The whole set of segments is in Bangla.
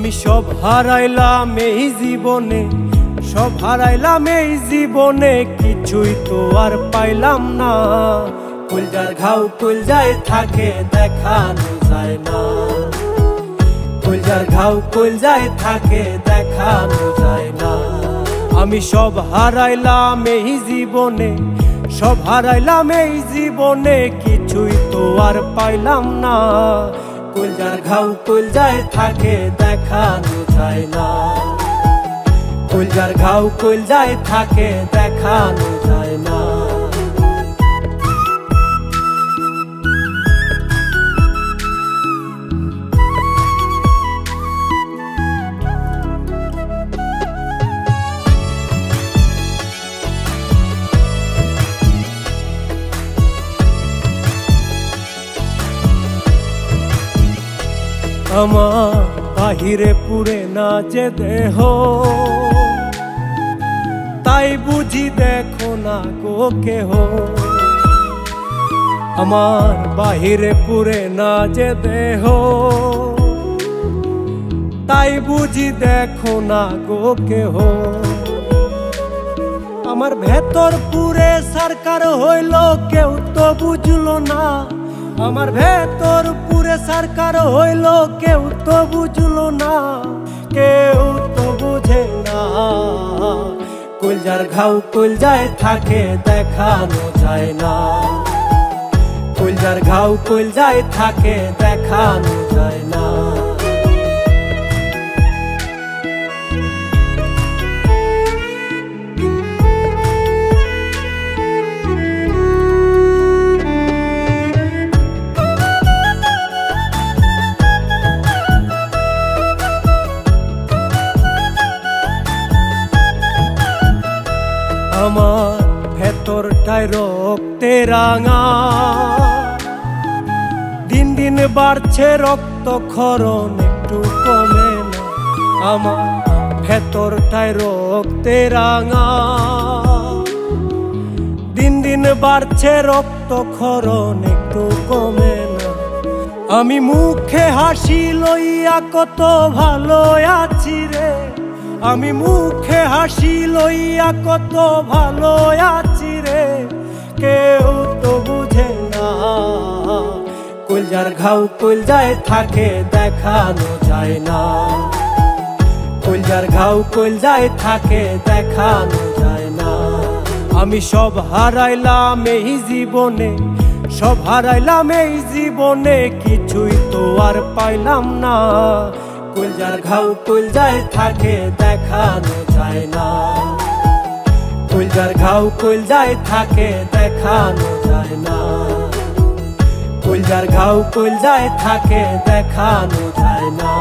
আমি সব হারাইলাম এই জীবনে, সব হারাইলাম এই জীবনে, কিছুই তো আর পাইলাম না। কলজার ঘাও কলজায় থাকে দেখানো যায় না, কলজার ঘাও কলজায় থাকে দেখানো যায় না। আমি সব হারাইলাম এই জীবনে, সব হারাইলাম এই জীবনে, কিছুই তো আর পাইলাম না। কলজার ঘাও কলজায় থাকে দেখানো যায় না, কলজার ঘাও কলজায় থাকে দেখানো যায় না। আমার বাহিরে পুরে না যে দেহ, তাই বুঝি দেখো না গো কেহ। আমার বাহিরে পুরে না যে দেহ, তাই বুঝি দেখো না গো কেহ। আমার ভেতর পুরে সরকার হইল কেউ তো বুঝলো না, আমার ভেতর পুরে সরকার হইল কেউ তো বুঝলো না, কেউ তো বুঝে না। কলজার ঘাও কলজায় থাকে দেখানো যায় না, কলজার ঘাও কলজায় থাকে দেখানো যায় না। আমার ভেতরটায় রক্তে রাঙা, দিন দিন বাড়ছে রক্ত ক্ষরণ একটু কমে না। আমার ভেতরটায় রক্তে রাঙা, দিন দিন বাড়ছে রক্ত ক্ষরণ একটু কমে না। আমি মুখে হাসি লইয়া কত ভালো আছি রে, আমি মুখে হাসি লইয়া কত ভালো আছি রে, কেউ তো বুঝে না। কলজার ঘাও কলজায় থাকে দেখানো যায় না, কলজার ঘাও কলজায় থাকে দেখানো যায় না। আমি সব হারাইলাম এই জীবনে, সব হারাইলাম এই জীবনে, কিছুই তো আর পাইলাম না। কলজার ঘাও কলজায় থাকে দেখানো যায় না, কলজার ঘাও কলজায় থাকে দেখানো যায় না, কলজার ঘাও কলজায় থাকে দেখানো যায় না,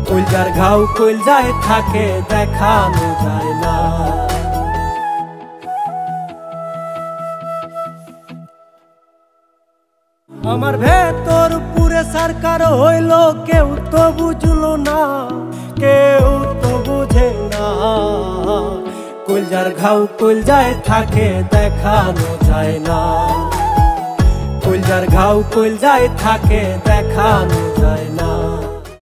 কলজার ঘাও কলজায় থাকে দেখানো যায় না। আমার ভেতর পুরে সরকার হইল কেউ তো বুঝলো না, কেউ তো বুঝে না। কলজার ঘাও কলজায় থাকে দেখানো যায় না, কলজার ঘাও কলজায় থাকে দেখানো